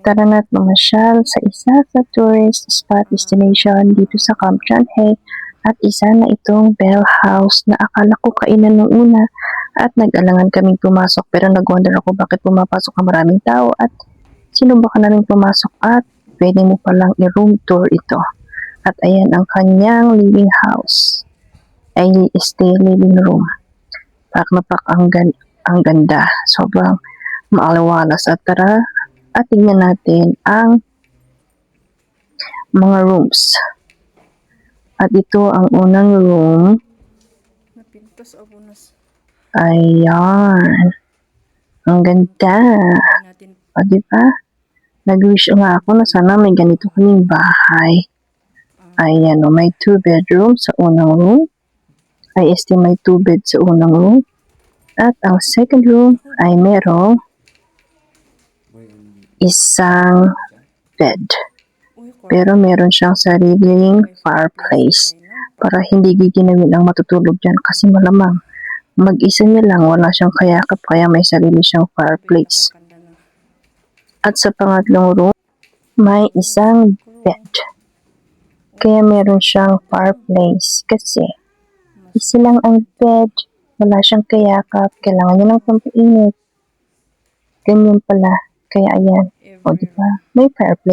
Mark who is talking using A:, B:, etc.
A: Tara na't mamasyal sa isa sa tourist spot destination dito sa Camp John at isa na itong Bell House na akala ko kainan nung una at nag-alangan kaming pumasok pero nag-wonder ako bakit pumapasok ang maraming tao at sinubukan namin pumasok at pwede mo palang i-room tour ito. At ayan ang kanyang living house. Ay stay living room. Pak na pak ang ganda. Sobrang maaliwalas at tara at tingnan natin ang mga rooms. At ito ang unang room.
B: Napintos o bonus.
A: Ayan. Ang ganda. O diba? Nag-wish nga ako na sana may ganito kaming bahay. Ayan o, may 2 bedrooms sa unang room. Ay may 2 beds sa unang room. At ang second room ay merong isang bed. Pero meron siyang sariling fireplace para hindi giginawin ang matutulog dyan kasi malamang mag-isa niya lang, wala siyang kayakap kaya may sarili siyang fireplace. At sa pangatlong room, may isang bed. Kaya meron siyang fireplace kasi isa lang ang bed, wala siyang kayakap, kailangan niya ng pampainit. Ganyan pala. Kaya ayan, o diba, may fireplace.